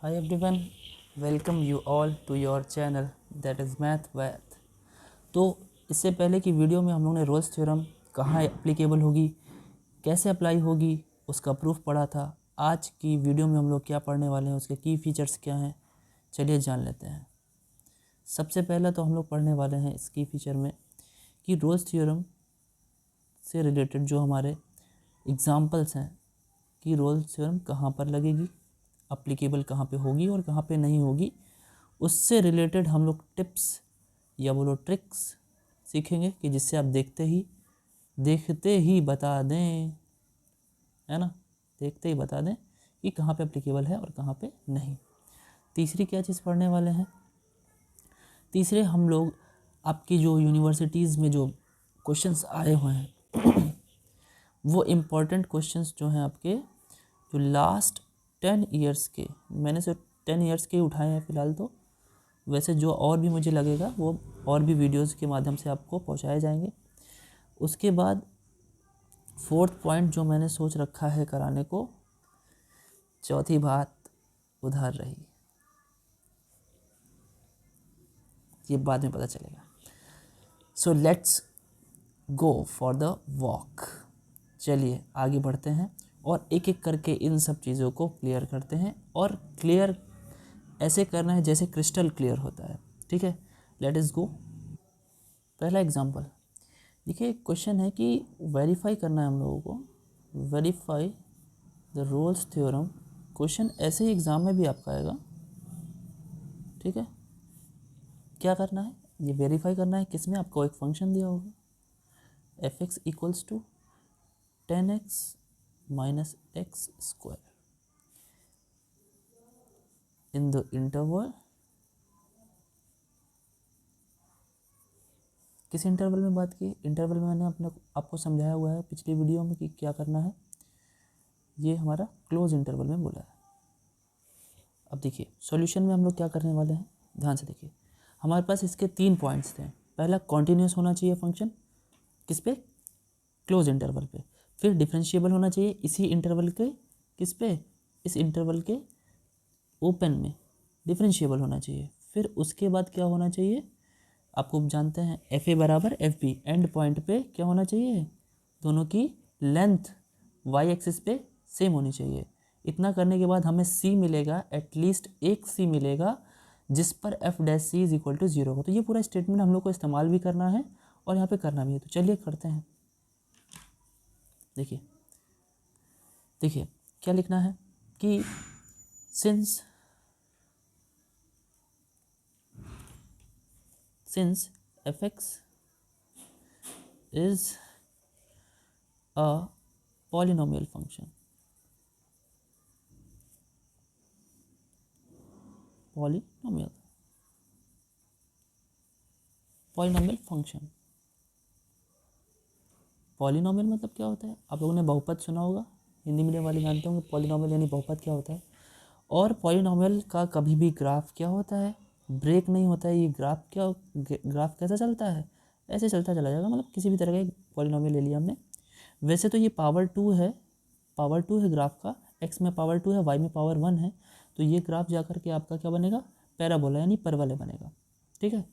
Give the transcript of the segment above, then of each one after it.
Hi everyone, welcome you all to your channel that is Math Vath। तो इससे पहले की वीडियो में हम लोग ने रोल्स थ्योरम कहाँ एप्लीकेबल होगी, कैसे अप्लाई होगी, उसका प्रूफ पढ़ा था। आज की वीडियो में हम लोग क्या पढ़ने वाले हैं, उसके की फीचर्स क्या हैं, चलिए जान लेते हैं। सबसे पहला तो हम लोग पढ़ने वाले हैं इस की फीचर में कि रोल्स थ्योरम से रिलेटेड जो हमारे एग्जाम्पल्स हैं कि रोल्स थ्योरम कहाँ पर लगेगी, अप्लीकेबल कहाँ पे होगी और कहाँ पे नहीं होगी, उससे रिलेटेड हम लोग टिप्स या बोलो ट्रिक्स सीखेंगे कि जिससे आप देखते ही बता दें, है ना, देखते ही बता दें कि कहाँ पे अप्लीकेबल है और कहाँ पे नहीं। तीसरी क्या चीज़ पढ़ने वाले हैं, तीसरे हम लोग आपकी जो यूनिवर्सिटीज़ में जो क्वेश्चंस आए हुए हैं वो इम्पॉर्टेंट क्वेश्चंस जो हैं आपके जो लास्ट 10 ईयर्स के, मैंने सिर्फ 10 ईयर्स के उठाए हैं फ़िलहाल, तो वैसे जो और भी मुझे लगेगा वो और भी वीडियोस के माध्यम से आपको पहुंचाए जाएंगे। उसके बाद फोर्थ पॉइंट जो मैंने सोच रखा है कराने को, चौथी बात उधार रही, ये बाद में पता चलेगा। So let's go for the walk. चलिए आगे बढ़ते हैं और एक एक करके इन सब चीज़ों को क्लियर करते हैं, और क्लियर ऐसे करना है जैसे क्रिस्टल क्लियर होता है, ठीक है। लेट इस गो। पहला एग्जांपल देखिए, एक क्वेश्चन है कि वेरीफाई करना है हम लोगों को, verify the Rolle's theorem. Question ऐसे ही एग्ज़ाम में भी आपका आएगा, ठीक है। क्या करना है, ये वेरीफाई करना है किसमें, आपको एक फंक्शन दिया होगा f x equals to 10x minus x square in the interval, किस इंटरवल में बात की, इंटरवल में मैंने आपको समझाया हुआ है पिछली वीडियो में कि क्या करना है, ये हमारा क्लोज इंटरवल में बोला है। अब देखिए सॉल्यूशन में हम लोग क्या करने वाले हैं, ध्यान से देखिए। हमारे पास इसके 3 पॉइंट्स थे। पहला कॉन्टीन्यूस होना चाहिए फंक्शन, किस पे, क्लोज इंटरवल पे। फिर डिफरेंशिएबल होना चाहिए इसी इंटरवल के, किस पे, इस इंटरवल के ओपन में डिफरेंशिएबल होना चाहिए। फिर उसके बाद क्या होना चाहिए, आपको जानते हैं एफ ए बराबर एफ बी, एंड पॉइंट पे क्या होना चाहिए, दोनों की लेंथ वाई एक्सिस पे सेम होनी चाहिए। इतना करने के बाद हमें सी मिलेगा, एटलीस्ट एक सी मिलेगा जिस पर f dash c is equal to 0 हो। तो ये पूरा स्टेटमेंट हम लोग को इस्तेमाल भी करना है और यहाँ पे करना भी है। तो चलिए करते हैं। देखिए देखिए क्या लिखना है कि since F x is a polynomial function, polynomial function. Polynomial मतलब क्या होता है, आप लोगों ने बहुपद सुना होगा, हिंदी मीडियम वाले जानते होंगे पॉलिनोमियल यानी बहुपद क्या होता है। और पॉलिनोमियल का कभी भी ग्राफ क्या होता है, ब्रेक नहीं होता है। ये ग्राफ कैसा चलता है, ऐसे चलता चला जाएगा, मतलब किसी भी तरह का एक पॉलिनोमियल ले लिया हमने। वैसे तो ये पावर 2 है ग्राफ का, एक्स में पावर 2 है, वाई में पावर 1 है। तो ये ग्राफ जा कर के आपका क्या बनेगा, पैराबोला यानी परवलय बनेगा, ठीक है।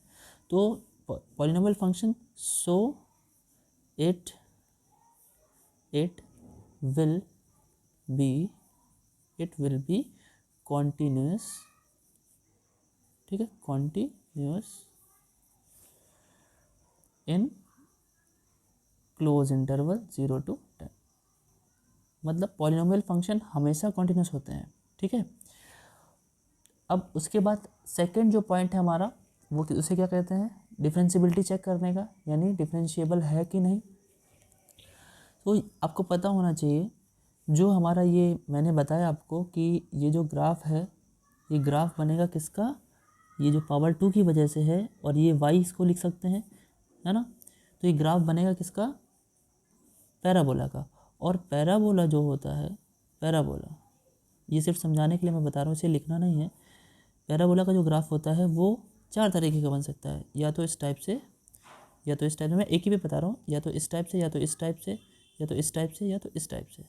तो polynomial function, so it will be continuous, ठीक है, continuous in close interval 0 to 10। मतलब पॉलिनोमियल फंक्शन हमेशा कॉन्टिन्यूस होते हैं, ठीक है। अब उसके बाद सेकंड जो पॉइंट है हमारा, वो उसे क्या कहते हैं, डिफरेंशिएबिलिटी चेक करने का, यानी डिफरेंशिएबल है कि नहीं। तो आपको पता होना चाहिए, जो हमारा ये मैंने बताया आपको कि ये जो ग्राफ है, ये ग्राफ बनेगा किसका, ये जो पावर 2 की वजह से है, और ये वाई इसको लिख सकते हैं, है ना। तो ये ग्राफ बनेगा किसका, पैराबोला का। और पैराबोला जो होता है, पैराबोला, ये सिर्फ समझाने के लिए मैं बता रहा हूँ, इसे लिखना नहीं है। पैराबोला का जो ग्राफ होता है वो 4 तरीके का बन सकता है, या तो इस टाइप से, या तो इस टाइप से, मैं एक ही पे बता रहा हूँ, या तो इस टाइप से, या तो इस टाइप से, या तो इस टाइप से, या तो इस टाइप से।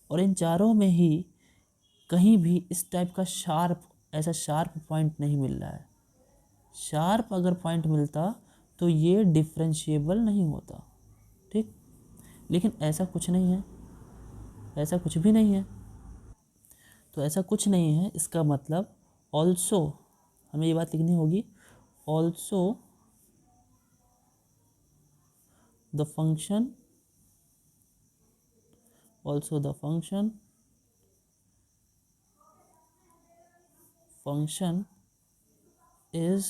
और इन चारों में ही कहीं भी इस टाइप का शार्प ऐसा शार्प पॉइंट नहीं मिल रहा है। शार्प अगर पॉइंट मिलता तो ये डिफरेंशिएबल नहीं होता, ठीक। लेकिन ऐसा कुछ नहीं है, ऐसा कुछ भी नहीं है। तो ऐसा कुछ नहीं है, इसका मतलब ऑल्सो हमें ये बात लिखनी होगी, also the function, also the function is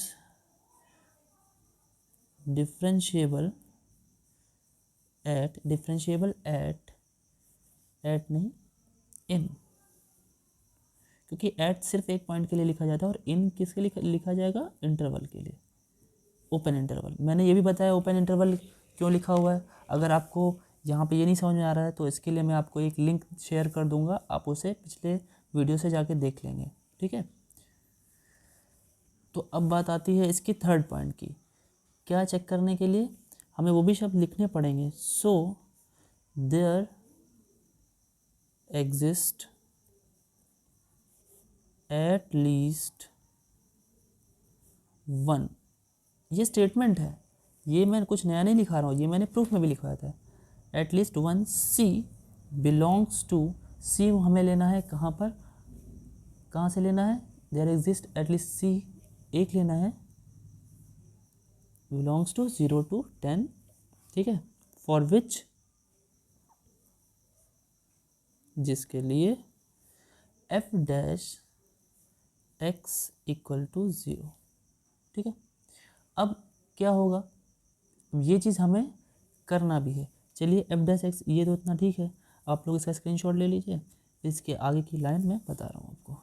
differentiable at नहीं in, क्योंकि at सिर्फ एक पॉइंट के लिए लिखा जाता है और in किसके लिए लिखा जाएगा, इंटरवल के लिए, ओपन इंटरवल। मैंने ये भी बताया ओपन इंटरवल क्यों लिखा हुआ है। अगर आपको यहाँ पे ये नहीं समझ में आ रहा है तो इसके लिए मैं आपको एक लिंक शेयर कर दूंगा, आप उसे पिछले वीडियो से जाके देख लेंगे, ठीक है। तो अब बात आती है इसकी थर्ड पॉइंट की, क्या चेक करने के लिए हमें वो भी शब्द लिखने पड़ेंगे। So there exist at least one, ये स्टेटमेंट है, ये मैं कुछ नया नहीं लिखा रहा हूँ, ये मैंने प्रूफ में भी लिखवाया था। At least one c belongs to, c हमें लेना है कहाँ पर, कहाँ से लेना है, there exist at least c एक लेना है, बिलोंग्स टू 0 to 10, ठीक है। फॉर विच, जिसके लिए f dash x equal to 0, ठीक है। अब क्या होगा, ये चीज़ हमें करना भी है। चलिए एफ डैश एक्स, ये तो इतना ठीक है, आप लोग इसका स्क्रीनशॉट ले लीजिए, इसके आगे की लाइन मैं बता रहा हूँ आपको।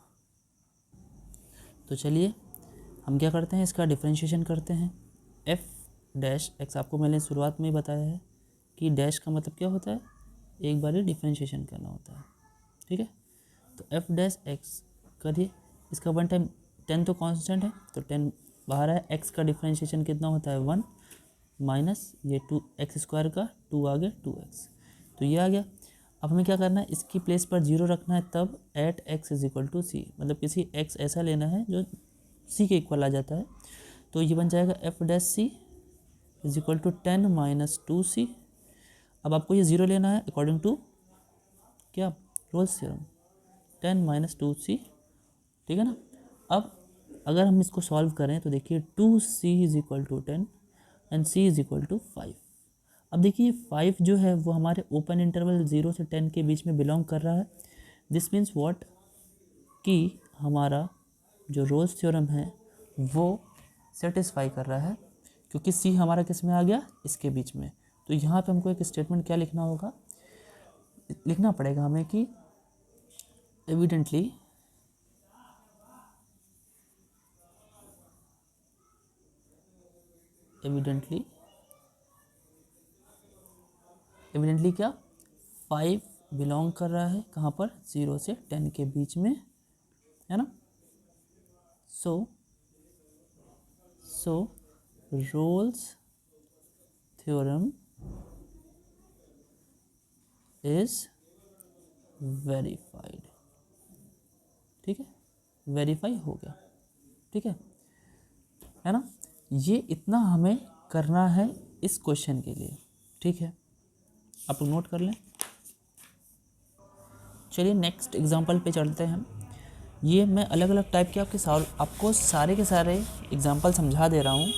तो चलिए हम क्या करते हैं, इसका डिफरेंशिएशन करते हैं। एफ डैश एक्स, आपको मैंने शुरुआत में ही बताया है कि डैश का मतलब क्या होता है, एक बार ही डिफरेंशिएशन करना होता है, ठीक है। तो एफ डैश एक्स करिए, इसका वन टाइम 10 तो कांस्टेंट है, तो 10 बाहर है, एक्स का डिफरेंशिएशन कितना होता है 1 माइनस ये 2 एक्स स्क्वायर का 2 आ गया 2x, तो ये आ गया। अब हमें क्या करना है, इसकी प्लेस पर 0 रखना है, तब at x is equal to c, मतलब किसी x ऐसा लेना है जो c के इक्वल आ जाता है। तो ये बन जाएगा f dash c is equal to 10 minus 2c। अब आपको ये 0 लेना है अकॉर्डिंग टू क्या, रोल्स थ्योरम, 10 माइनस 2c, ठीक है ना। अब अगर हम इसको सॉल्व करें तो देखिए 2c is equal to 10 and c is equal to 5। अब देखिए 5 जो है वो हमारे ओपन इंटरवल 0 से 10 के बीच में बिलोंग कर रहा है। दिस मीन्स व्हाट, कि हमारा जो रोल्स थ्योरम है वो सेटिस्फाई कर रहा है, क्योंकि c हमारा किस में आ गया, इसके बीच में। तो यहाँ पे हमको एक स्टेटमेंट क्या लिखना होगा, लिखना पड़ेगा हमें कि एविडेंटली क्या 5 बिलोंग कर रहा है कहाँ पर, 0 से 10 के बीच में, है ना। सो रोल्स थ्योरम इज वेरीफाइड, ठीक है, वेरीफाई हो गया, ठीक है ना। ये इतना हमें करना है इस क्वेश्चन के लिए, ठीक है, आप लोग नोट कर लें। चलिए नेक्स्ट एग्जांपल पे चलते हैं हम। ये मैं अलग अलग टाइप के आपको सारे के सारे एग्जांपल समझा दे रहा हूँ।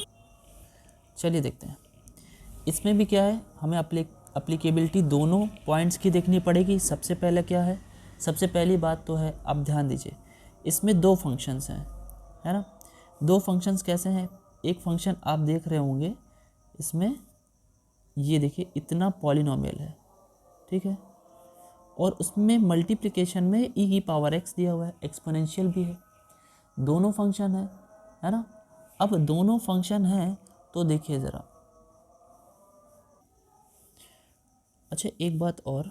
चलिए देखते हैं इसमें भी क्या है, हमें अप्लीकेबिलिटी दोनों पॉइंट्स की देखनी पड़ेगी। सबसे पहले क्या है, सबसे पहली बात तो है, आप ध्यान दीजिए, इसमें दो फंक्शंस हैं, है ना। दो फंक्शंस कैसे हैं, एक फंक्शन आप देख रहे होंगे इसमें, ये देखिए इतना पॉलिनोमियल है, ठीक है, और उसमें मल्टीप्लिकेशन में e की पावर x दिया हुआ है, एक्सपोनेंशियल भी है, दोनों फंक्शन है ना। अब दोनों फंक्शन हैं तो देखिए ज़रा, अच्छा एक बात और,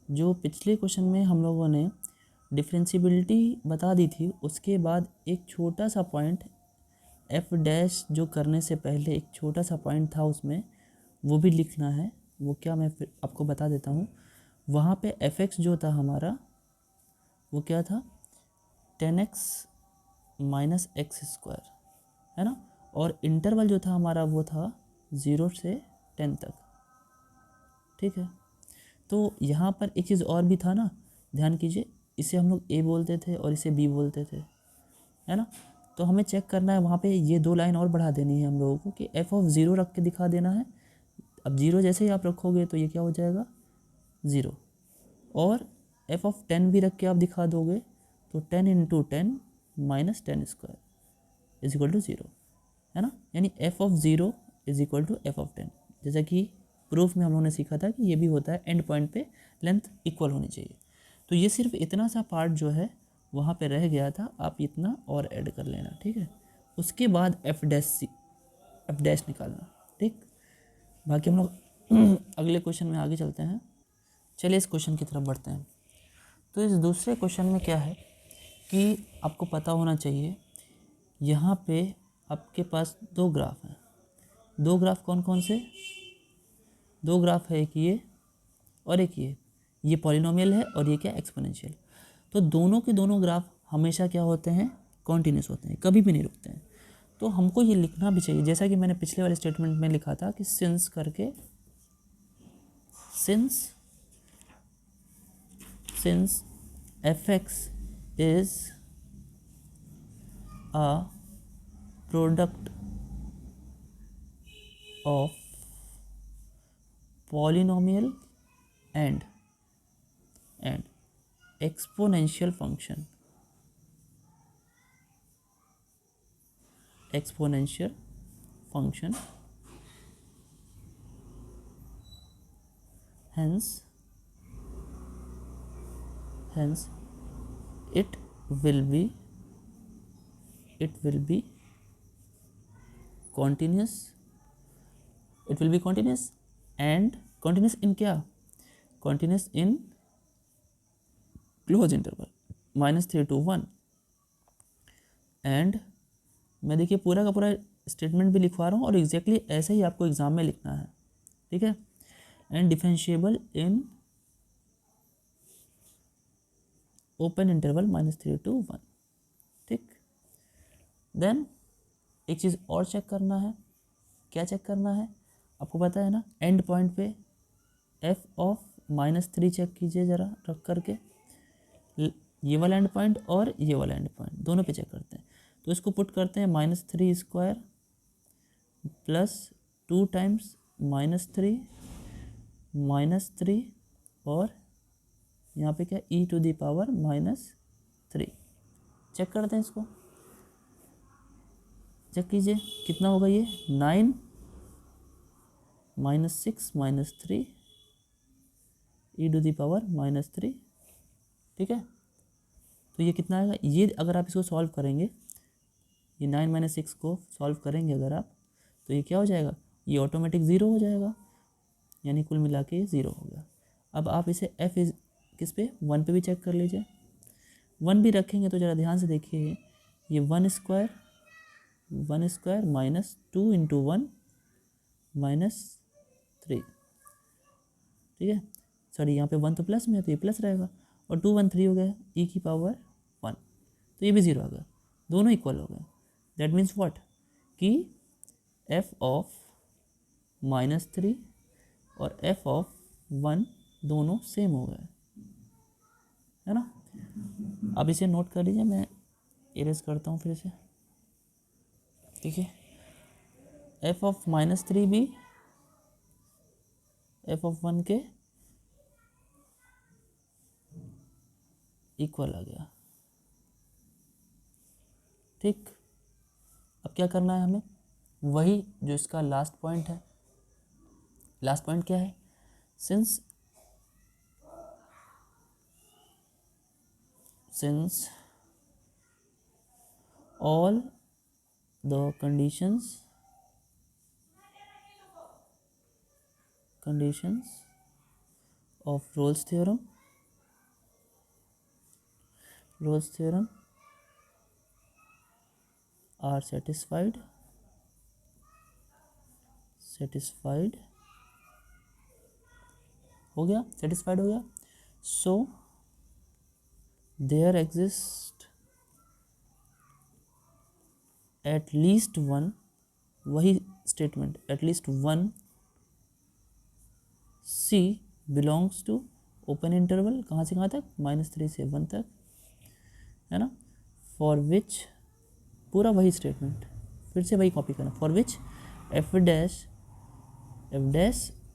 जो पिछले क्वेश्चन में हम लोगों ने डिफरेंशियबिलिटी बता दी थी, उसके बाद एक छोटा सा पॉइंट एफ डैश जो करने से पहले एक छोटा सा पॉइंट था उसमें, वो भी लिखना है। वो क्या, मैं फिर आपको बता देता हूँ। वहाँ पे एफ एक्स जो था हमारा वो क्या था, 10x माइनस एक्स स्क्वायर, है ना। और इंटरवल जो था हमारा वो था 0 से 10 तक, ठीक है। तो यहाँ पर एक चीज़ और भी था ना, ध्यान कीजिए, इसे हम लोग ए बोलते थे और इसे बी बोलते थे, है ना। तो हमें चेक करना है वहाँ पे ये 2 लाइन और बढ़ा देनी है हम लोगों को कि एफ ऑफ 0 रख के दिखा देना है। अब 0 जैसे ही आप रखोगे तो ये क्या हो जाएगा 0, और एफ ऑफ 10 भी रख के आप दिखा दोगे तो 10 into 10 minus 10 square is equal to 0, है ना। यानी f of 0 is equal to f of 10, जैसा कि प्रूफ में हम लोगों ने सीखा था कि ये भी होता है, एंड पॉइंट पे लेंथ इक्वल होनी चाहिए। तो ये सिर्फ इतना सा पार्ट जो है वहाँ पे रह गया था, आप इतना और ऐड कर लेना, ठीक है। उसके बाद एफ डैश निकालना, ठीक। बाकी हम लोग अगले क्वेश्चन में आगे चलते हैं। चलिए इस क्वेश्चन की तरफ बढ़ते हैं। तो इस दूसरे क्वेश्चन में क्या है कि आपको पता होना चाहिए, यहाँ पे आपके पास 2 ग्राफ हैं। 2 ग्राफ कौन कौन से? 2 ग्राफ है, एक ये और एक ये पॉलिनोमियल है और ये क्या एक्सपोनेंशियल। तो दोनों के दोनों ग्राफ हमेशा क्या होते हैं, कॉन्टिन्यूस होते हैं, कभी भी नहीं रुकते हैं। तो हमको ये लिखना भी चाहिए, जैसा कि मैंने पिछले वाले स्टेटमेंट में लिखा था कि सिंस करके, since F x is a product of polynomial and exponential function, hence it will be continuous, and continuous in क्या, continuous in close interval -3 to 1। And मैं देखिए पूरा का पूरा स्टेटमेंट भी लिखवा रहा हूँ और एग्जैक्टली ऐसे ही आपको एग्जाम में लिखना है, ठीक है। And differentiable in open interval -3 to 1, ठीक। देन एक चीज़ और चेक करना है, क्या चेक करना है, आपको पता है ना, एंड पॉइंट पे एफ ऑफ -3 चेक कीजिए ज़रा रख करके, ये वाला एंड पॉइंट और ये वाला एंड पॉइंट दोनों पे चेक करते हैं। तो इसको पुट करते हैं -3 स्क्वायर प्लस 2 टाइम्स -3 और यहाँ पे क्या e to the power -3। Check करते हैं, इसको चेक कीजिए कितना होगा ये 9 -6 -3 e टू द पावर -3, ठीक है। तो ये कितना आएगा, ये अगर आप इसको सॉल्व करेंगे, ये 9 - 6 को सॉल्व करेंगे अगर आप, तो ये क्या हो जाएगा, ये ऑटोमेटिक 0 हो जाएगा, यानी कुल मिला के 0 हो गया। अब आप इसे एफ इज किस पे 1 पे भी चेक कर लीजिए। 1 भी रखेंगे तो ज़रा ध्यान से देखिए, ये 1 स्क्वायर -2 इंटू 1 -3, ठीक है। सॉरी यहाँ पे 1 तो प्लस में है तो ये प्लस रहेगा, और 2 1 3 हो गया e की पावर 1, तो ये भी 0 आ गया, दोनों इक्वल हो गए। दैट मीन्स व्हाट, कि f ऑफ -3 और f ऑफ 1 दोनों सेम हो गए, है ना। अब इसे नोट कर लीजिए, मैं इरेज करता हूँ फिर से, ठीक है। f ऑफ -3 भी f ऑफ 1 के इक्वल आ गया, ठीक। अब क्या करना है हमें, वही जो इसका लास्ट पॉइंट है, लास्ट पॉइंट क्या है, since all the conditions of Rolle's theorem are satisfied हो गया, satisfied हो गया। So there exists at least one, वही statement at least one c belongs to open interval, कहाँ से कहाँ तक, -3 से 1 तक, है ना, फॉर विच, पूरा वही स्टेटमेंट, फिर से वही कॉपी करना, for which f dash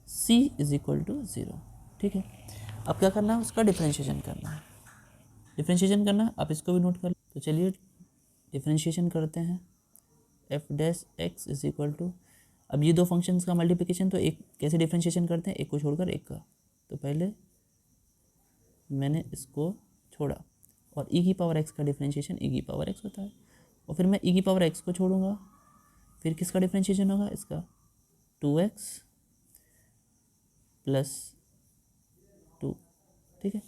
c is equal to 0। ठीक है, अब क्या करना है, उसका डिफ्रेंशिएशन करना है, डिफ्रेंशिएशन करना है, आप इसको भी नोट कर, तो चलिए डिफ्रेंशिएशन करते हैं। F dash x is equal to, अब ये दो फंक्शंस का मल्टीप्लिकेशन, तो एक कैसे डिफ्रेंशिएशन करते हैं, एक को छोड़कर एक का, तो पहले मैंने इसको छोड़ा, और ई की पावर एक्स का डिफ्रेंशिएशन ई की पावर एक्स होता है, और फिर मैं ई की पावर एक्स को छोड़ूंगा, फिर किसका डिफ्रेंशिएशन होगा, इसका 2x प्लस 2। ठीक है,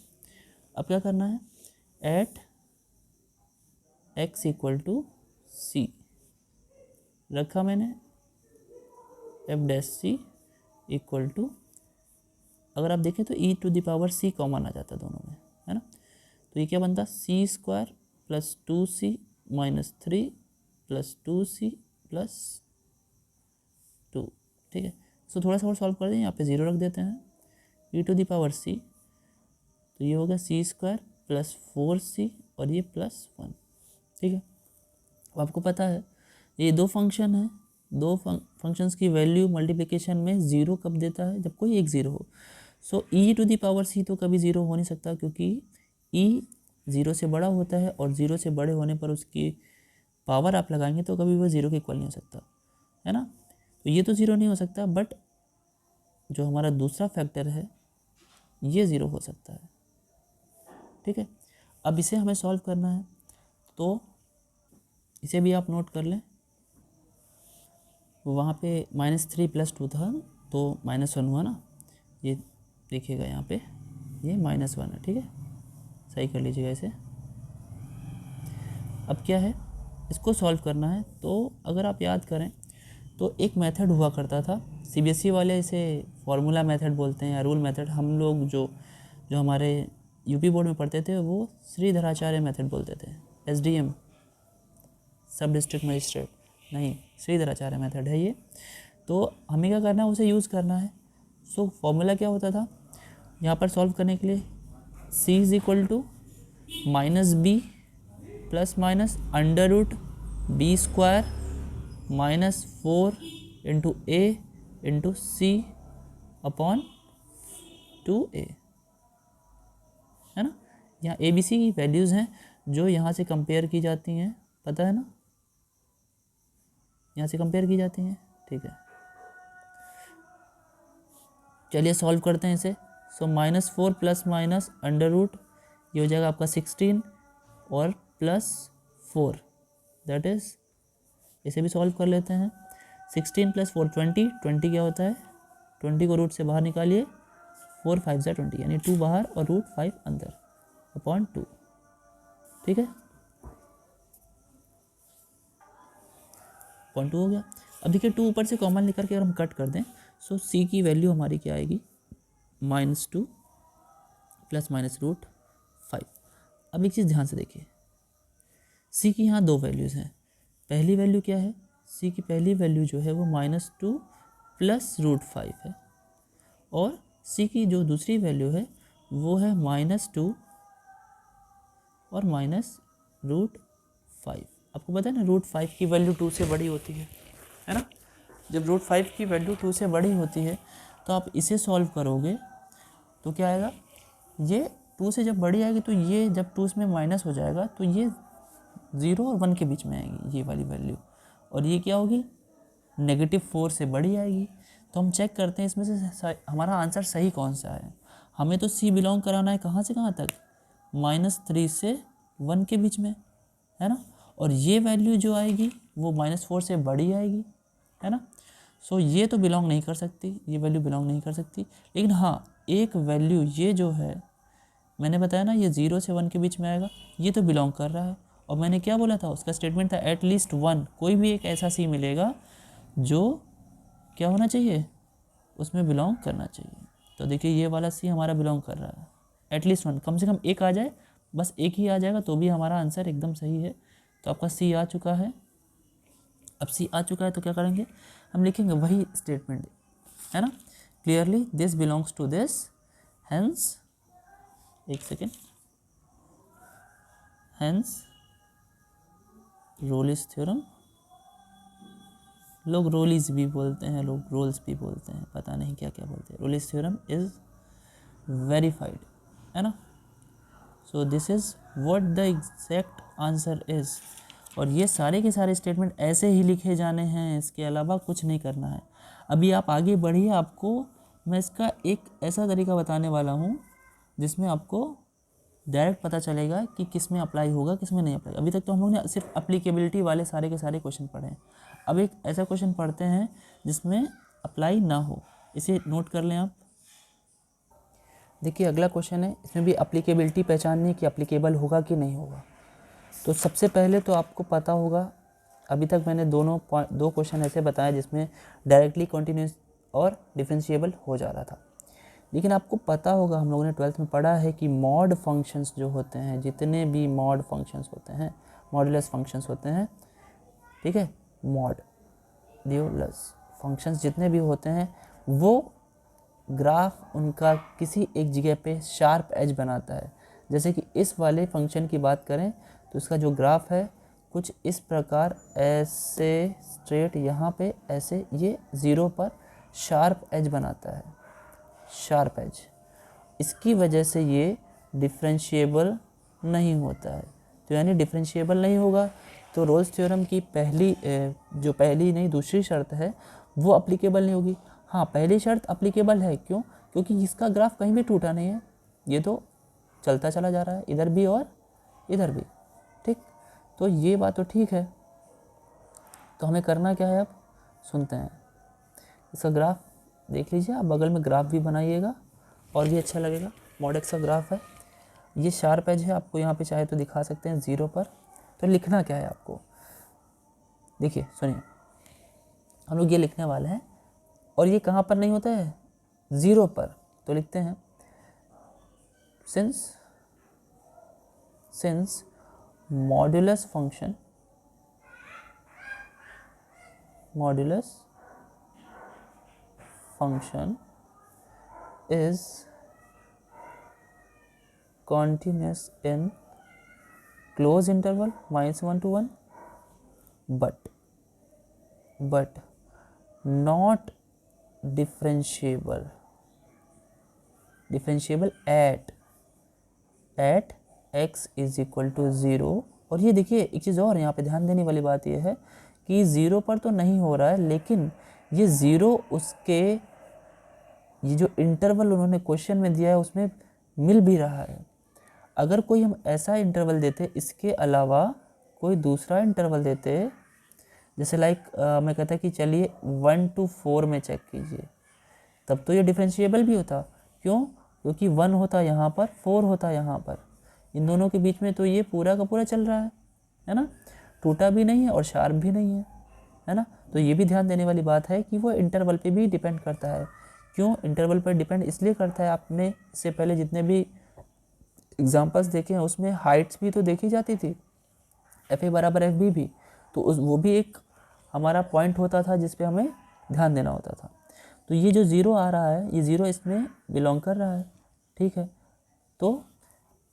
अब क्या करना है, at x equal to c रखा मैंने, f dash c equal to, अगर आप देखें तो e to the power c common आ जाता है दोनों में, है ना, तो ये क्या बनता, c square plus 2c minus 3 plus 2c plus 2। ठीक है, सो थोड़ा सा और सॉल्व कर दें, यहाँ पे 0 रख देते हैं, ई टू द पावर सी, तो ये हो गया सी स्क्वायर प्लस 4c और ये प्लस 1। ठीक है, अब आपको पता है ये दो फंक्शन है, दो फंक्शंस की वैल्यू मल्टीप्लिकेशन में 0 कब देता है, जब कोई एक 0 हो। सो ई टू दी पावर सी तो कभी 0 हो नहीं सकता, क्योंकि ई 0 से बड़ा होता है, और 0 से बड़े होने पर उसकी पावर आप लगाएंगे तो कभी वो 0 के इक्वल नहीं हो सकता, है ना, तो ये तो 0 नहीं हो सकता, बट जो हमारा दूसरा फैक्टर है ये 0 हो सकता है। ठीक है, अब इसे हमें सॉल्व करना है, तो इसे भी आप नोट कर लें, वहाँ पे -3 + 2 था तो -1 हुआ ना, ये देखिएगा यहाँ पे ये -1 है। ठीक है, सही कर लीजिएगा इसे। अब क्या है, इसको सॉल्व करना है, तो अगर आप याद करें तो एक मेथड हुआ करता था, सीबीएसई वाले इसे फार्मूला मेथड बोलते हैं या रूल मेथड, हम लोग जो हमारे यूपी बोर्ड में पढ़ते थे वो श्रीधराचार्य मेथड बोलते थे, एसडीएम सब डिस्ट्रिक्ट मजिस्ट्रेट नहीं, श्रीधराचार्य मेथड है ये। तो हमें क्या करना है, उसे यूज़ करना है। सो फॉर्मूला क्या होता था यहाँ पर सॉल्व करने के लिए, c is equal to -b plus minus √b square -4 into a into c upon 2a, है ना। यहाँ ए बी सी की वैल्यूज़ हैं जो यहाँ से कंपेयर की जाती हैं, पता है ना, यहाँ से कंपेयर की जाती हैं। ठीक है, चलिए सॉल्व करते हैं इसे। सो -4 प्लस माइनस √ ये हो जाएगा आपका 16 और +4 दैट इज़, इसे भी सॉल्व कर लेते हैं। 16 + 4 20 क्या होता है, 20 को रूट से बाहर निकालिए, 4 5 = 20 यानी 2 बाहर और √5 अंदर अपॉन 2। ठीक है, अपॉन 2 हो गया। अब देखिए 2 ऊपर से कॉमन लेकर के अगर हम कट कर दें, सो c की वैल्यू हमारी क्या आएगी, -2 प्लस माइनस √5। अब एक चीज़ ध्यान से देखिए, c की यहाँ दो वैल्यूज़ हैं। पहली वैल्यू क्या है, c की पहली वैल्यू जो है वो -2 प्लस √5 है, और c की जो दूसरी वैल्यू है वो है -2 और -√5। आपको पता है ना, √5 की वैल्यू 2 से बड़ी होती है ना। जब √5 की वैल्यू 2 से बड़ी होती है तो आप इसे सॉल्व करोगे तो क्या आएगा, ये 2 से जब बड़ी आएगी तो ये जब 2 में माइनस हो जाएगा तो ये 0 और 1 के बीच में आएगी ये वाली वैल्यू, और ये क्या होगी, -4 से बड़ी आएगी। तो हम चेक करते हैं इसमें से हमारा आंसर सही कौन सा है। हमें तो सी बिलोंग कराना है कहाँ से कहाँ तक, -3 से 1 के बीच में, है ना, और ये वैल्यू जो आएगी वो -4 से बड़ी आएगी, है ना। सो ये तो बिलोंग नहीं कर सकती, ये वैल्यू बिलोंग नहीं कर सकती। लेकिन हाँ, एक वैल्यू ये जो है मैंने बताया ना, ये 0 से 1 के बीच में आएगा, ये तो बिलोंग कर रहा है। और मैंने क्या बोला था, उसका स्टेटमेंट था एट लीस्ट 1, कोई भी एक ऐसा सी मिलेगा जो क्या होना चाहिए, उसमें बिलोंग करना चाहिए। तो देखिए ये वाला सी हमारा बिलोंग कर रहा है, एट लीस्ट 1, कम से कम एक आ जाए, बस एक ही आ जाएगा तो भी हमारा आंसर एकदम सही है। तो आपका सी आ चुका है, अब सी आ चुका है तो क्या करेंगे, हम लिखेंगे वही स्टेटमेंट, है ना, clearly this belongs to this, hence, एक सेकेंड, हेंस रोलिस थ्योरम, लोग रोलिस भी बोलते हैं, लोग रोल्स भी बोलते हैं, पता नहीं क्या क्या बोलते हैं, रोलिस थ्योरम इज वेरीफाइड, है ना। So this is what the exact answer is. और ये सारे के सारे स्टेटमेंट ऐसे ही लिखे जाने हैं, इसके अलावा कुछ नहीं करना है। अभी आप आगे बढ़िए, आपको मैं इसका एक ऐसा तरीका बताने वाला हूँ जिसमें आपको डायरेक्ट पता चलेगा कि किस में अप्लाई होगा, किस में नहीं अप्लाई। अभी तक तो हम लोग ने सिर्फ अप्लीकेबिलिटी वाले सारे के सारे क्वेश्चन पढ़े हैं। अब एक ऐसा क्वेश्चन पढ़ते हैं जिसमें अप्लाई ना हो, इसे नोट कर लें आप। देखिए अगला क्वेश्चन है, इसमें भी अप्लीकेबिलिटी पहचाननी है कि अप्लीकेबल होगा कि नहीं होगा। तो सबसे पहले तो आपको पता होगा, अभी तक मैंने दो क्वेश्चन ऐसे बताए जिसमें डायरेक्टली कॉन्टिन्यूस और डिफरेंशिएबल हो जा रहा था। लेकिन आपको पता होगा, हम लोगों ने 12th में पढ़ा है कि मॉड फंक्शंस जो होते हैं, जितने भी मॉड फंक्शंस होते हैं, मॉडुलस फंक्शंस होते हैं, ठीक है, मॉडुलस फंक्शंस जितने भी होते हैं, वो ग्राफ उनका किसी एक जगह पे शार्प एज बनाता है। जैसे कि इस वाले फंक्शन की बात करें तो इसका जो ग्राफ है कुछ इस प्रकार, ऐसे स्ट्रेट यहाँ पे ऐसे, ये 0 पर शार्प एज बनाता है, शार्प एज। इसकी वजह से ये डिफरेंशिएबल नहीं होता है। तो यानी डिफरेंशिएबल नहीं होगा तो रोल्स थ्योरम की दूसरी शर्त है वो अप्लीकेबल नहीं होगी। हाँ, पहली शर्त अप्लीकेबल है, क्यों? क्योंकि इसका ग्राफ कहीं भी टूटा नहीं है, ये तो चलता चला जा रहा है, इधर भी और इधर भी, ठीक। तो ये बात तो ठीक है। तो हमें करना क्या है, अब सुनते हैं। इसका ग्राफ देख लीजिए, आप बगल में ग्राफ भी बनाइएगा और भी अच्छा लगेगा। मॉडेक्स का ग्राफ है, ये शार्प एज है, आपको यहाँ पे चाहे तो दिखा सकते हैं 0 पर। तो लिखना क्या है आपको, देखिए सुनिए, हम लोग ये लिखने वाले हैं, और ये कहाँ पर नहीं होता है, 0 पर। तो लिखते हैं since modulus function is continuous in close interval -1 to 1, but not differentiable at x is equal to 0। और ये देखिए एक चीज़ और यहाँ पे ध्यान देने वाली बात ये है कि 0 पर तो नहीं हो रहा है, लेकिन ये 0 उसके, ये जो इंटरवल उन्होंने क्वेश्चन में दिया है उसमें मिल भी रहा है। अगर कोई हम ऐसा इंटरवल देते, इसके अलावा कोई दूसरा इंटरवल देते, जैसे मैं कहता कि चलिए 1 to 4 में चेक कीजिए, तब तो ये डिफरेंशिएबल भी होता। क्यों? क्योंकि 1 होता यहाँ पर, 4 होता यहाँ पर, इन दोनों के बीच में तो ये पूरा का पूरा चल रहा है ना, टूटा भी नहीं है और शार्प भी नहीं है ना। तो ये भी ध्यान देने वाली बात है कि वो इंटरवल पे भी डिपेंड करता है। क्यों इंटरवल पर डिपेंड इसलिए करता है, आपने इससे पहले जितने भी एग्जाम्पल्स देखे हैं उसमें हाइट्स भी तो देखी जाती थी, एफ ए बराबर एफ बी भी, तो वो भी एक हमारा पॉइंट होता था जिस पे हमें ध्यान देना होता था। तो ये जो 0 आ रहा है, ये 0 इसमें बिलोंग कर रहा है, ठीक है। तो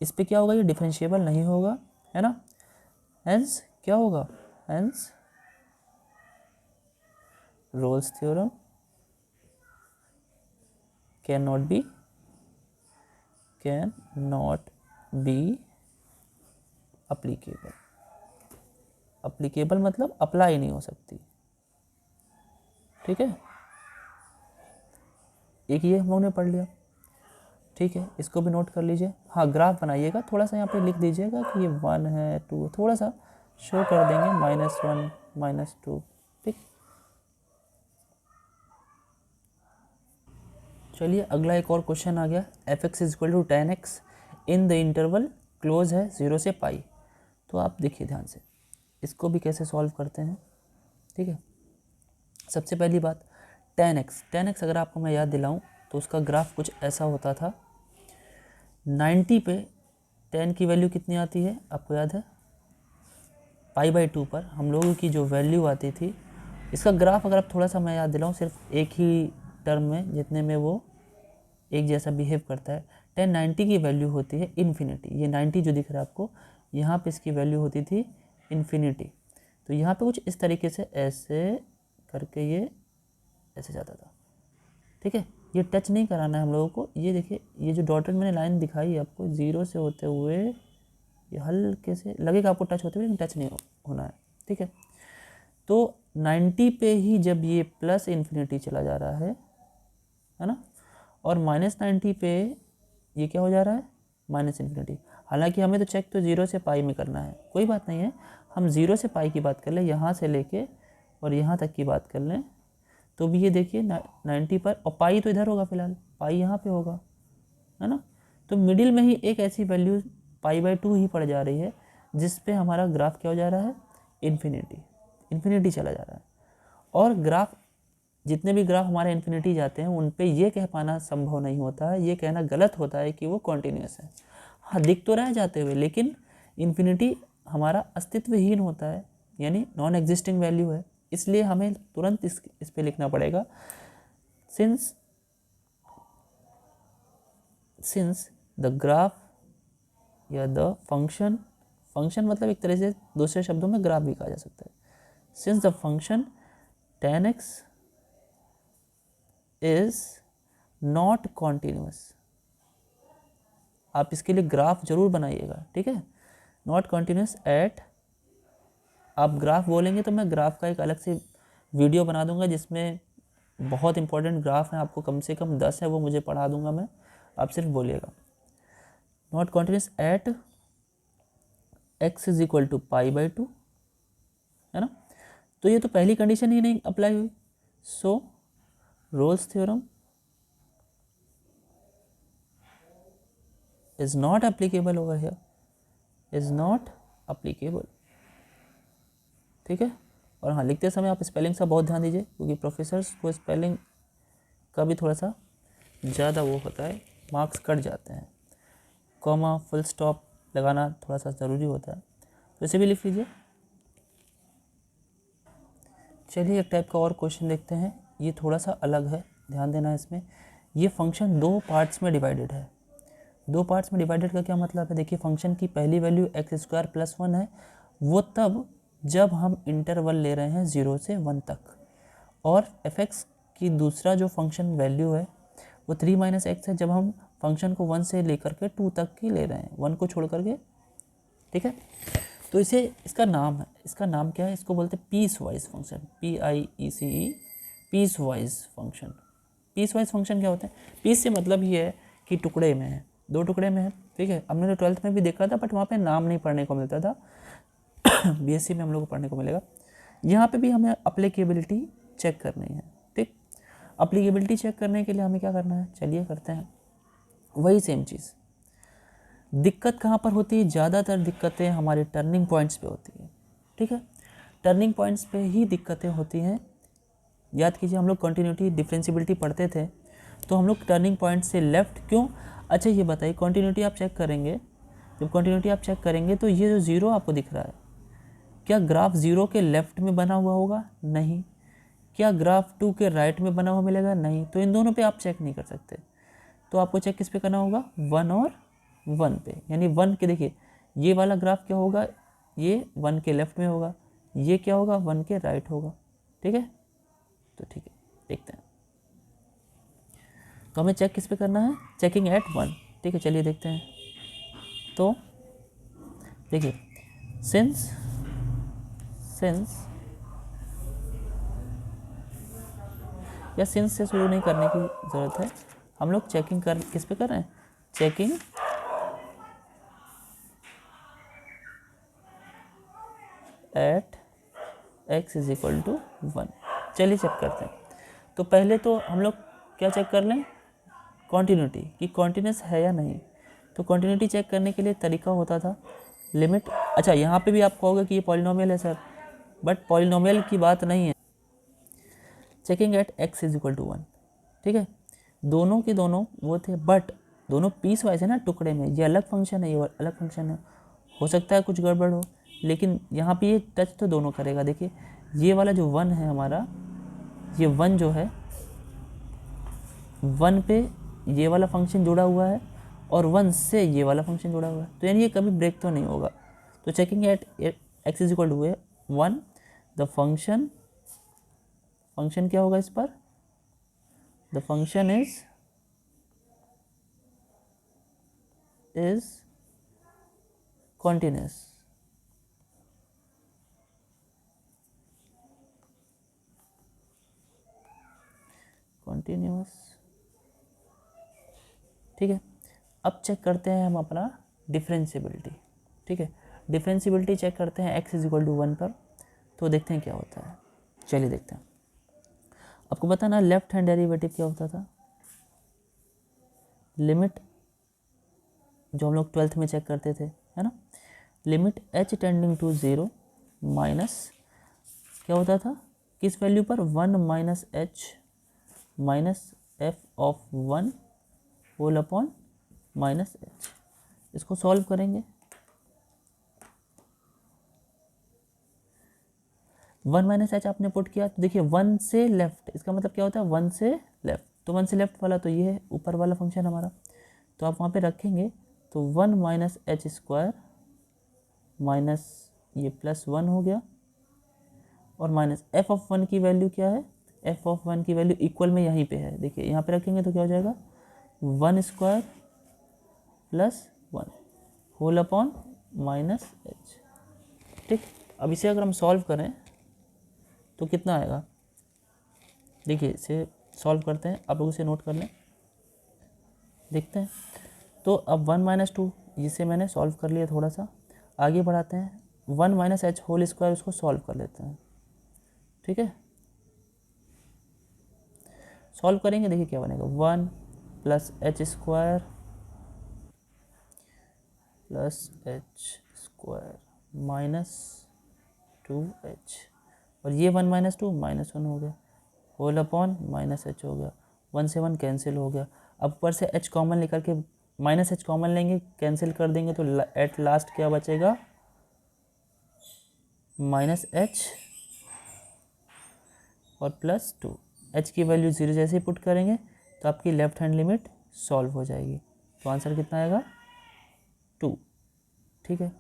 इस पे क्या होगा, ये डिफरेंशिएबल नहीं होगा, है ना। हेंस क्या होगा, hence Rolle's theorem can not be applicable. Applicable मतलब अप्लाई नहीं हो सकती, ठीक है। एक ये हम लोग ने पढ़ लिया, ठीक है, इसको भी नोट कर लीजिए। हाँ, ग्राफ बनाइएगा, थोड़ा सा यहाँ पे लिख दीजिएगा कि ये 1 है, 2, थोड़ा सा शो कर देंगे, -1 -2, ठीक। चलिए अगला एक और क्वेश्चन आ गया, f(x = 10x in the interval close है 0 से पाई। तो आप देखिए ध्यान से, इसको भी कैसे सॉल्व करते हैं, ठीक है। सबसे पहली बात, 10x अगर आपको मैं याद दिलाऊं तो उसका ग्राफ कुछ ऐसा होता था। 90 पे 10 की वैल्यू कितनी आती है, आपको याद है, π/2 पर हम लोगों की जो वैल्यू आती थी, इसका ग्राफ अगर आप थोड़ा सा मैं याद दिलाऊँ, सिर्फ एक ही टर्म में जितने में वो एक जैसा बिहेव करता है। 1090 की वैल्यू होती है इन्फिनिटी। ये 90 जो दिख रहा है आपको, यहाँ पे इसकी वैल्यू होती थी इन्फिनिटी। तो यहाँ पे कुछ इस तरीके से ऐसे करके ये ऐसे जाता था, ठीक है। ये टच नहीं कराना है हम लोगों को। ये देखिए, ये जो डॉटेड मैंने लाइन दिखाई है आपको, 0 से होते हुए ये हल्के से लगेगा आपको टच होते हुए, लेकिन टच नहीं होना है, ठीक है। तो 90 पे ही जब ये प्लस इन्फिनिटी चला जा रहा है ना, और -90 पे ये क्या हो जा रहा है, माइनस इन्फिनिटी। हालांकि हमें तो चेक तो 0 से पाई में करना है, कोई बात नहीं है। हम 0 से पाई की बात कर लें, यहाँ से लेके और यहाँ तक की बात कर लें, तो भी ये देखिए 90 पर, और पाई तो इधर होगा फिलहाल, पाई यहाँ पे होगा, है ना। तो मिडिल में ही एक ऐसी वैल्यू π/2 ही पड़ जा रही है जिस पे हमारा ग्राफ क्या हो जा रहा है, इन्फिनिटी चला जा रहा है। और ग्राफ, जितने भी ग्राफ हमारे इन्फिनिटी जाते हैं उन पे ये कह पाना संभव नहीं होता है, ये कहना गलत होता है कि वो कॉन्टीन्यूस है। हाँ, दिख तो रह जाते हुए, लेकिन इन्फिनिटी हमारा अस्तित्वहीन होता है, यानी नॉन एग्जिस्टिंग वैल्यू है। इसलिए हमें तुरंत इस पे लिखना पड़ेगा, सिंस द ग्राफ या द फंक्शन मतलब एक तरह से दूसरे शब्दों में ग्राफ भी कहा जा सकता है। Since the function tan x is not continuous, आप इसके लिए ग्राफ जरूर बनाइएगा, ठीक है। नॉट कॉन्टीन्यूस एट, आप ग्राफ बोलेंगे तो मैं ग्राफ का एक अलग से वीडियो बना दूंगा जिसमें बहुत इंपॉर्टेंट ग्राफ हैं, आपको कम से कम 10 है, वो मुझे पढ़ा दूंगा मैं, आप सिर्फ बोलिएगा। Not continuous at x is equal to π/2, है ना। तो ये तो पहली कंडीशन ही नहीं अप्लाई हुई, so Rolle's theorem is not applicable over here, is not applicable, ठीक है। और हाँ, लिखते समय आप स्पेलिंग का बहुत ध्यान दीजिए, क्योंकि प्रोफेसर्स को स्पेलिंग का भी थोड़ा सा ज़्यादा वो होता है, मार्क्स कट जाते हैं। कॉमा, फुल स्टॉप लगाना थोड़ा सा ज़रूरी होता है, तो इसे भी लिख लीजिए। चलिए एक टाइप का और क्वेश्चन देखते हैं, ये थोड़ा सा अलग है, ध्यान देना इसमें। ये फंक्शन 2 पार्ट्स में डिवाइडेड है। 2 पार्ट्स में डिवाइडेड का क्या मतलब है, देखिए फंक्शन की पहली वैल्यू x² + 1 है, वो तब जब हम इंटरवल ले रहे हैं 0 से 1 तक, और f(x) की दूसरा जो फंक्शन वैल्यू है वो 3 - x है, जब हम फंक्शन को 1 से लेकर के 2 तक की ले रहे हैं, 1 को छोड़ करके, ठीक है। तो इसका नाम क्या है, इसको बोलते हैं piecewise function, PIECE, piecewise function. Piecewise function क्या होते हैं, पीस से मतलब ये है कि टुकड़े में है, 2 टुकड़े में है, ठीक है। हमने तो 12th में भी देखा था, बट वहाँ पे नाम नहीं पढ़ने को मिलता था, BSc में हम लोग को पढ़ने को मिलेगा। यहाँ पे भी हमें अप्लीकेबिलिटी चेक करनी है, ठीक। अप्लीकेबिलिटी चेक करने के लिए हमें क्या करना है, चलिए करते हैं वही सेम चीज़। दिक्कत कहाँ पर होती है, ज़्यादातर दिक्कतें हमारे टर्निंग पॉइंट्स पे होती है, ठीक है। टर्निंग पॉइंट्स पे ही दिक्कतें होती हैं। याद कीजिए, हम लोग कंटिन्यूटी डिफरेंशिएबिलिटी पढ़ते थे, तो हम लोग टर्निंग पॉइंट से लेफ़्ट क्यों, अच्छा ये बताइए, कंटिन्यूटी आप चेक करेंगे, जब कंटिन्यूटी आप चेक करेंगे तो ये जो 0 आपको दिख रहा है, क्या ग्राफ 0 के लेफ़्ट में बना हुआ होगा, नहीं। क्या ग्राफ 2 के राइट में बना हुआ मिलेगा, नहीं। तो इन दोनों पे आप चेक नहीं कर सकते, तो आपको चेक किस पे करना होगा, 1 और 1 पे। यानी 1 के, देखिए ये वाला ग्राफ क्या होगा, ये 1 के लेफ़्ट में होगा, ये क्या होगा, 1 के राइट होगा, ठीक है। तो ठीक है, देखते हैं। तो हमें चेक किस पे करना है, चेकिंग एट 1, ठीक है। चलिए देखते हैं। तो देखिए, सिंस या सिंस से शुरू नहीं करने की ज़रूरत है, हम लोग चेकिंग किस पे कर रहे हैं, checking at x is equal to 1। चलिए चेक करते हैं। तो पहले तो हम लोग क्या चेक कर लें, कॉन्टीन्यूटी, कि कॉन्टीन्यूस है या नहीं। तो कॉन्टीन्यूटी चेक करने के लिए तरीका होता था लिमिट, अच्छा यहाँ पे भी आप कहोगे कि ये पॉलिनोमियल है सर, बट पॉलिनोमियल की बात नहीं है। Checking at x is equal to 1, ठीक है। दोनों के दोनों वो थे, बट दोनों पीस वाइज है ना, टुकड़े में, ये अलग फंक्शन है, ये अलग फंक्शन है, हो सकता है कुछ गड़बड़ हो। लेकिन यहाँ पे ये टच तो दोनों करेगा। देखिए ये वाला जो 1 है हमारा, ये 1 जो है 1 पे ये वाला फंक्शन जुड़ा हुआ है और 1 से ये वाला फंक्शन जुड़ा हुआ है, तो यानी ये कभी ब्रेक तो नहीं होगा। तो checking at x is equal to 1, the function क्या होगा इस पर, द फंक्शन इज continuous। ठीक है। अब चेक करते हैं हम अपना डिफरेंशियबिलिटी। ठीक है, डिफरेंशियबिलिटी चेक करते हैं x इज इक्वल टू 1 पर, तो देखते हैं क्या होता है। चलिए देखते हैं। आपको पता ना लेफ्ट हैंड डेरिवेटिव क्या होता था, लिमिट जो हम लोग 12th में चेक करते थे, है ना, limit h tending to 0 minus क्या होता था, किस वैल्यू पर, 1 minus h minus f of 1 whole upon minus h। इसको सॉल्व करेंगे, 1 माइनस एच आपने पुट किया तो देखिए 1 से लेफ्ट, इसका मतलब क्या होता है 1 से लेफ्ट, तो 1 से लेफ्ट वाला तो ये है ऊपर वाला फंक्शन हमारा, तो आप वहाँ पे रखेंगे तो 1 माइनस एच स्क्वायर माइनस ये प्लस 1 हो गया, और माइनस एफ ऑफ 1 की वैल्यू क्या है, एफ ऑफ 1 की वैल्यू इक्वल में यहीं पे है, देखिए यहाँ पे रखेंगे तो क्या हो जाएगा 1 square plus 1 whole upon minus h. ठीक, अब इसे अगर हम सॉल्व करें तो कितना आएगा, देखिए इसे सॉल्व करते हैं, आप लोग इसे नोट कर लें, देखते हैं। तो अब 1 माइनस 2 जिसे मैंने सॉल्व कर लिया, थोड़ा सा आगे बढ़ाते हैं, 1 माइनस एच होल स्क्वायर उसको सॉल्व कर लेते हैं। ठीक है, सॉल्व करेंगे, देखिए क्या बनेगा, 1 plus H square plus H square minus 2h, और ये 1 माइनस 2 माइनस 1 हो गया, होल अपॉन माइनस एच हो गया, 1 से 1 कैंसिल हो गया। अब ऊपर से h कॉमन लेकर के माइनस एच कॉमन लेंगे, कैंसिल कर देंगे, तो एट लास्ट क्या बचेगा, माइनस एच और प्लस 2। h की वैल्यू 0 जैसे ही पुट करेंगे तो आपकी लेफ्ट हैंड लिमिट सॉल्व हो जाएगी, तो आंसर कितना आएगा 2। ठीक है,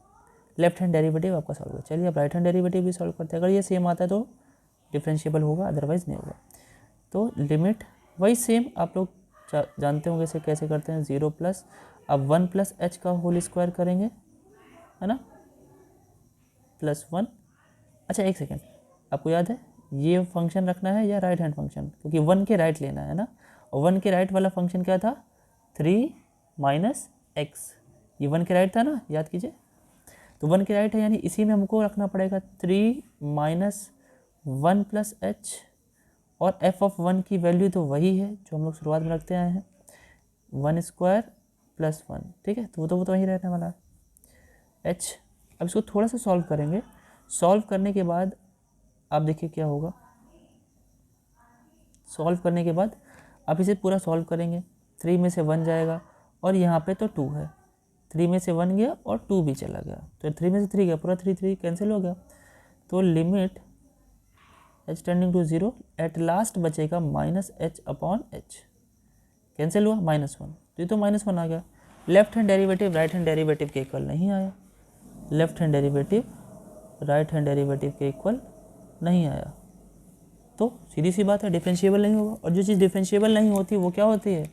लेफ्ट हैंड डेरिवेटिव आपका सॉल्व होगा। चलिए अब राइट हैंड डेरिवेटिव भी सॉल्व करते हैं, अगर ये सेम आता है तो डिफरेंशिएबल होगा, अदरवाइज नहीं होगा। तो लिमिट वही सेम, आप लोग जानते होंगे इसे कैसे करते हैं, 0 प्लस, अब 1 प्लस एच का होल स्क्वायर करेंगे, है ना, प्लस 1। अच्छा एक सेकेंड, आपको याद है ये फंक्शन रखना है या राइट हैंड फंक्शन, क्योंकि 1 के राइट लेना है ना, और 1 के राइट वाला फंक्शन क्या था, 3 माइनस एक्स, ये 1 के राइट था ना, याद कीजिए, तो 1 के राइट है, यानी इसी में हमको रखना पड़ेगा 3 माइनस 1 प्लस एच, और एफ ऑफ 1 की वैल्यू तो वही है जो हम लोग शुरुआत में रखते आए हैं, 1 स्क्वायर प्लस 1। ठीक है, तो वो तो वही रहने वाला है एच। अब इसको थोड़ा सा सॉल्व करेंगे, सॉल्व करने के बाद आप देखिए क्या होगा, सॉल्व करने के बाद आप इसे पूरा सॉल्व करेंगे, 3 में से 1 जाएगा, और यहाँ पे तो 2 है, 3 में से 1 गया और 2 भी चला गया, तो 3 में से 3 गया, पूरा 3 कैंसिल हो गया, तो limit h tending to 0, at last बचेगा minus h upon h, cancel हुआ माइनस 1, तो ये तो माइनस 1 आ गया। Left hand derivative right hand derivative के इक्वल नहीं आया, left hand derivative right hand derivative के इक्वल नहीं आया, तो सीधी सी बात है डिफरेंशिएबल नहीं होगा, और जो चीज़ डिफरेंशिएबल नहीं होती वो क्या होती है,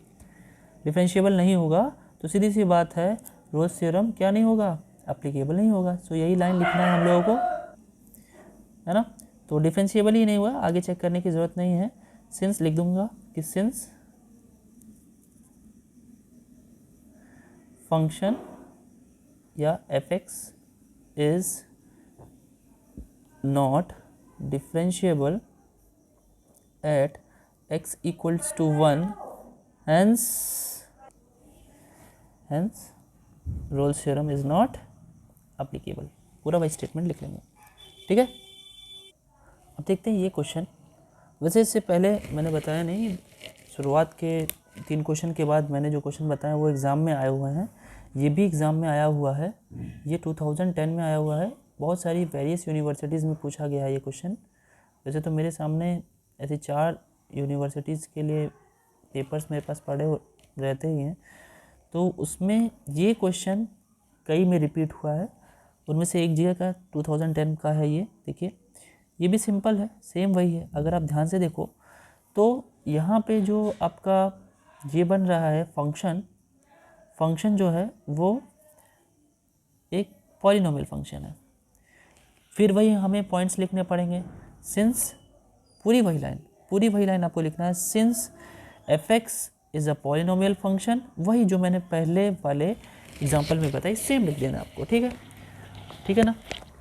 डिफरेंशिएबल नहीं होगा, तो सीधी सी बात है रोल्स थ्योरम क्या नहीं होगा, एप्लीकेबल नहीं होगा। सो यही लाइन लिखना है हम लोगों को, है ना, तो डिफरेंशिएबल ही नहीं हुआ, आगे चेक करने की ज़रूरत नहीं है, सिंस लिख दूंगा कि सिंस फंक्शन या F x is not differentiable eight x equals to 1, hence Rolle's theorem is not applicable। पूरा वही स्टेटमेंट लिख लेंगे। ठीक है, अब देखते हैं ये क्वेश्चन, वैसे इससे पहले मैंने बताया नहीं, शुरुआत के 3 क्वेश्चन के बाद मैंने जो क्वेश्चन बताया वो एग्ज़ाम में आए हुए हैं, ये भी एग्ज़ाम में आया हुआ है, ये 2010 में आया हुआ है, बहुत सारी वेरियस यूनिवर्सिटीज़ में पूछा गया है ये क्वेश्चन। वैसे तो मेरे सामने ऐसे 4 यूनिवर्सिटीज़ के लिए पेपर्स मेरे पास पड़े रहते ही हैं, तो उसमें ये क्वेश्चन कई में रिपीट हुआ है। उनमें से एक जगह का 2010 का है ये। देखिए ये भी सिंपल है, सेम वही है। अगर आप ध्यान से देखो तो यहाँ पे जो आपका ये बन रहा है फंक्शन जो है वो एक पॉलिनोमियल फंक्शन है। फिर वही हमें पॉइंट्स लिखने पड़ेंगे। सिंस पूरी वही लाइन आपको लिखना है। Since f(x) is a polynomial function, वही जो मैंने पहले वाले एग्जांपल में बताई सेम लिख देना आपको। ठीक है ना।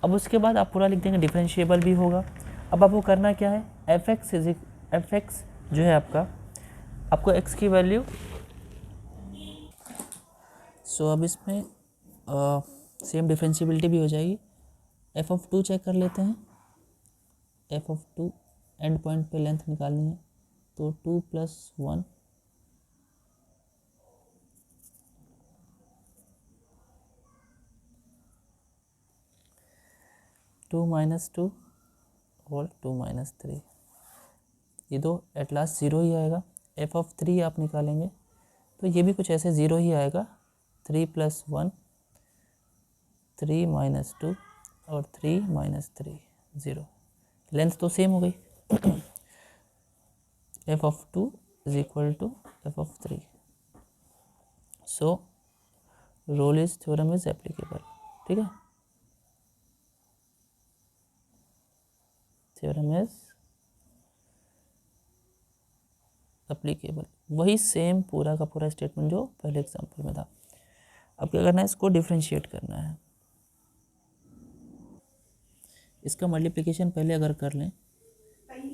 अब उसके बाद आप पूरा लिख देंगे, डिफरेंशिएबल भी होगा। अब आपको करना क्या है, f(x) जो है आपको x की वैल्यू, सो अब इसमें सेम डिफरेंशिएबिलिटी भी हो जाएगी। f(2) चेक कर लेते हैं। f(2) एंड पॉइंट पे लेंथ निकालनी है, तो 2 + 1 2 - 2 और 2 - 3, ये दो एट लास्ट 0 ही आएगा। f(3) आप निकालेंगे तो ये भी कुछ ऐसे 0 ही आएगा। 3 + 1 3 - 2 और 3 - 3 0, लेंथ तो सेम हो गई। f(2) = f(3), so Rolle's theorem is applicable. ठीक है, थ्योरम इज एप्लीकेबल। वही सेम पूरा का पूरा स्टेटमेंट जो पहले एग्जांपल में था। अब क्या करना है, इसको डिफरेंशिएट करना है। इसका मल्टीप्लिकेशन पहले अगर कर लें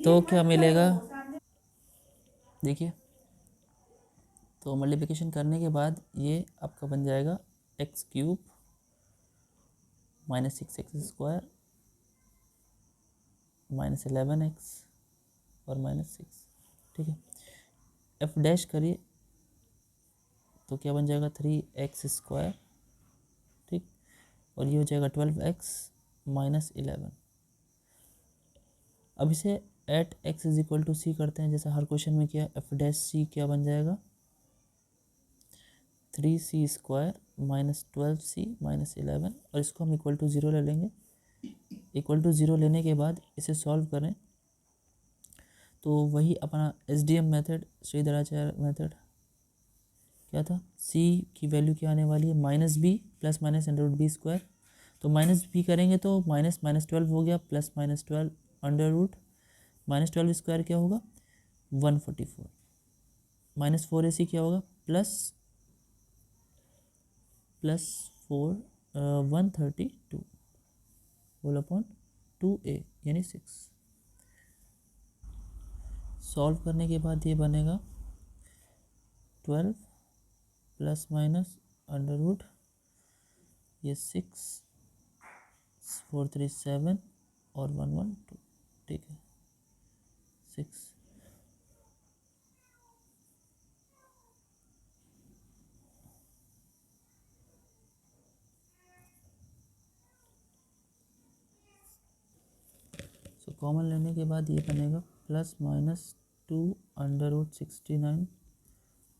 तो क्या मिलेगा, देखिए। तो मल्टीप्लिकेशन करने के बाद ये आपका बन जाएगा x³ - 6x² - 11x और -6। ठीक है, f डैश करिए तो क्या बन जाएगा 3x²। ठीक, और ये हो जाएगा 12x - 11। अब इसे एट x = c करते हैं, जैसा हर क्वेश्चन में किया। f डैश c क्या बन जाएगा 3c² - 12c - 11, और इसको हम =0 ले लेंगे। =0 लेने के बाद इसे सॉल्व करें तो वही अपना SDM मेथड, श्रीधराचार्य मेथड क्या था, c की वैल्यू क्या आने वाली है -b + -√b²। तो -b करेंगे तो -12 हो गया, + -12 अंडर रूट -12² क्या होगा 144, -4ac क्या होगा +4 132 होल अपॉन 2a यानी 6। सॉल्व करने के बाद ये बनेगा 12 ± अंडर रूट ये 6 4 3 7 और 1 1 2। ठीक है, 6। सो कॉमन लेने के बाद ये बनेगा +-2 under root 69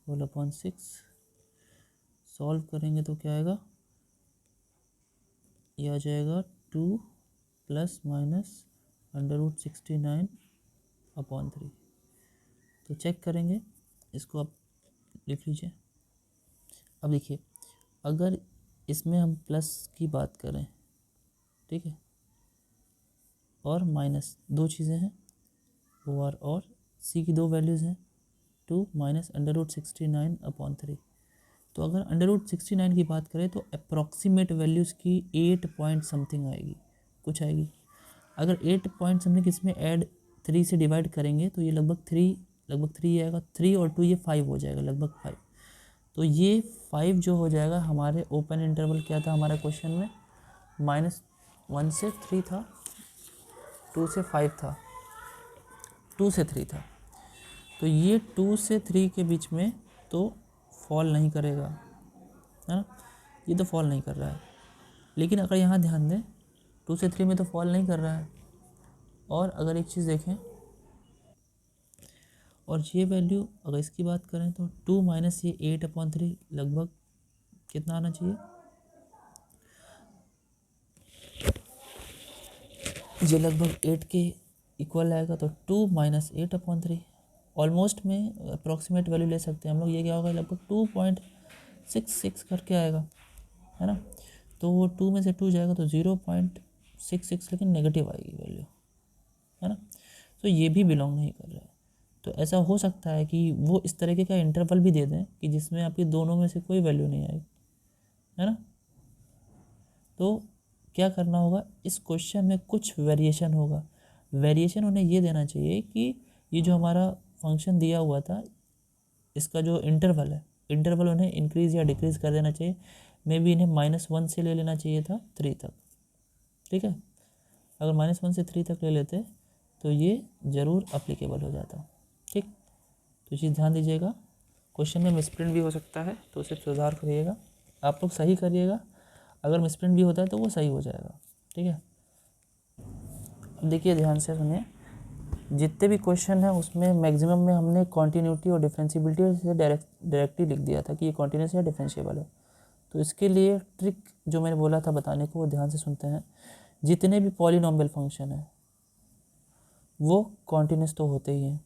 whole upon 6। Solve करेंगे तो क्या आएगा, ये आ जाएगा 2 ± अंडर रूट 69 अपॉन 3। तो चेक करेंगे इसको, आप लिख लीजिए। अब देखिए, अगर इसमें हम प्लस की बात करें, ठीक है, और माइनस, दो चीज़ें हैं और सी की दो वैल्यूज़ हैं 2 - अंडर रूट 69 अपॉन 3। तो अगर अंडर रूट 69 की बात करें तो अप्रॉक्सीमेट वैल्यूज़ की 8 पॉइंट समथिंग आएगी, कुछ आएगी। अगर 8 पॉइंट समथिंग इसमें ऐड 3 से डिवाइड करेंगे तो ये लगभग 3 आएगा। 3 और 2 ये 5 हो जाएगा, लगभग 5। तो ये 5 जो हो जाएगा हमारे ओपन इंटरवल क्या था हमारे क्वेश्चन में, -1 से 3 था, 2 से 5 था, 2 से 3 था। तो ये 2 से 3 के बीच में तो फॉल नहीं करेगा, है ना, ये तो फॉल नहीं कर रहा है। लेकिन अगर यहाँ ध्यान दें 2 से 3 में तो फॉल नहीं कर रहा है। और अगर एक चीज़ देखें, और ये वैल्यू अगर इसकी बात करें तो 2 माइनस ये 8/3 लगभग कितना आना चाहिए, ये लगभग 8 के इक्वल आएगा। तो 2 माइनस 8/3 ऑलमोस्ट में अप्रॉक्सीमेट वैल्यू ले सकते हैं हम लोग। ये क्या होगा, लगभग 2.66 करके आएगा, है ना। तो वो 2 में से 2 जाएगा तो 0.66, लेकिन नेगेटिव आएगी वैल्यू, है ना। तो ये भी बिलोंग नहीं कर रहा है। तो ऐसा हो सकता है कि वो इस तरीके का इंटरवल भी दे दें कि जिसमें आपकी दोनों में से कोई वैल्यू नहीं आएगी, है ना। तो क्या करना होगा, इस क्वेश्चन में कुछ वेरिएशन होगा। वेरिएशन उन्हें ये देना चाहिए कि ये जो हमारा फंक्शन दिया हुआ था, इसका जो इंटरवल है, इंटरवल उन्हें इंक्रीज़ या डिक्रीज़ कर देना चाहिए। मे बी इन्हें -1 से ले लेना चाहिए था 3 तक, ठीक है। अगर -1 से 3 तक ले लेते तो ये ज़रूर अप्लीकेबल हो जाता, ठीक। तो चीज़ ध्यान दीजिएगा, क्वेश्चन में मिसप्रिंट भी हो सकता है, तो उसे सुधार करिएगा, आप लोग सही करिएगा। अगर मिसप्रिंट भी होता है तो वो सही हो जाएगा, ठीक है। अब देखिए, ध्यान से सुनिए, जितने भी क्वेश्चन हैं उसमें मैक्सिमम में हमने कॉन्टीन्यूटी और डिफरेंशिएबिलिटी से डायरेक्टली लिख दिया था कि ये कॉन्टीन्यूस या डिफरेंशिएबल है। तो इसके लिए ट्रिक जो मैंने बोला था बताने को, वो ध्यान से सुनते हैं। जितने भी पॉलिनॉमियल फंक्शन हैं वो कॉन्टीन्यूस तो होते ही हैं।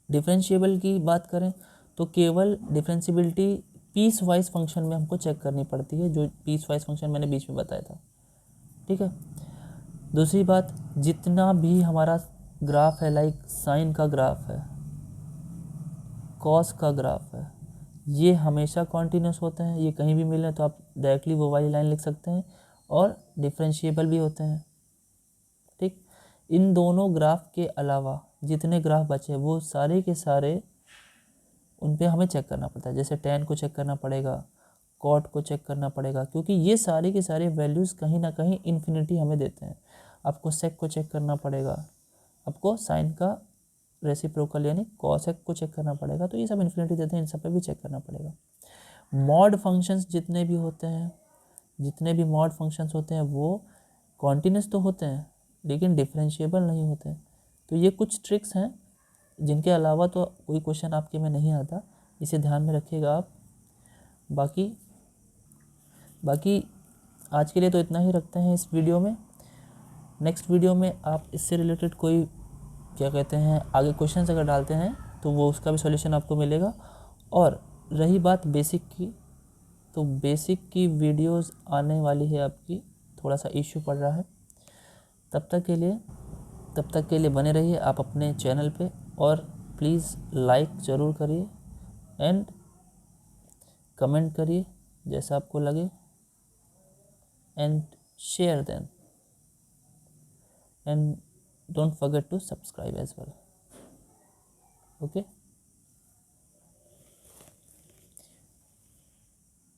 डिफरेंशिएबल की बात करें तो केवल डिफरेंशिएबिलिटी पीस वाइज फंक्शन में हमको चेक करनी पड़ती है, जो पीस वाइज फंक्शन मैंने बीच में बताया था, ठीक है। दूसरी बात, जितना भी हमारा ग्राफ है, लाइक साइन का ग्राफ है, कॉस का ग्राफ है, ये हमेशा कॉन्टीन्यूस होते हैं। ये कहीं भी मिले तो आप डायरेक्टली वो वाली लाइन लिख सकते हैं, और डिफरेंशिएबल भी होते हैं, ठीक। इन दोनों ग्राफ के अलावा जितने ग्राफ बचे वो सारे के सारे उन पे हमें चेक करना पड़ता है। जैसे tan को चेक करना पड़ेगा, cot को चेक करना पड़ेगा, क्योंकि ये सारे के सारे वैल्यूज़ कहीं ना कहीं इन्फिनिटी हमें देते हैं। आपको sec को चेक करना पड़ेगा, आपको sin का रेसिप्रोकल यानी cosec को चेक करना पड़ेगा। तो ये सब इन्फिनिटी देते हैं, इन सब पे भी चेक करना पड़ेगा। मॉड फंक्शंस जितने भी होते हैं, जितने भी मॉड फंक्शंस होते हैं वो कॉन्टीन्यूस तो होते हैं लेकिन डिफरेंशिएबल नहीं होते। तो ये कुछ ट्रिक्स हैं, जिनके अलावा तो कोई क्वेश्चन आपके में नहीं आता, इसे ध्यान में रखिएगा आप। बाकी आज के लिए तो इतना ही रखते हैं इस वीडियो में। नेक्स्ट वीडियो में आप इससे रिलेटेड कोई क्या कहते हैं आगे क्वेश्चंस अगर डालते हैं तो वो उसका भी सॉल्यूशन आपको मिलेगा। और रही बात बेसिक की, तो बेसिक की वीडियोस आने वाली है आपकी, थोड़ा सा इश्यू पड़ रहा है। तब तक के लिए बने रहिए आप अपने चैनल पे, और प्लीज़ लाइक ज़रूर करिए एंड कमेंट करिए जैसा आपको लगे, and share them, and don't forget to subscribe as well. Okay.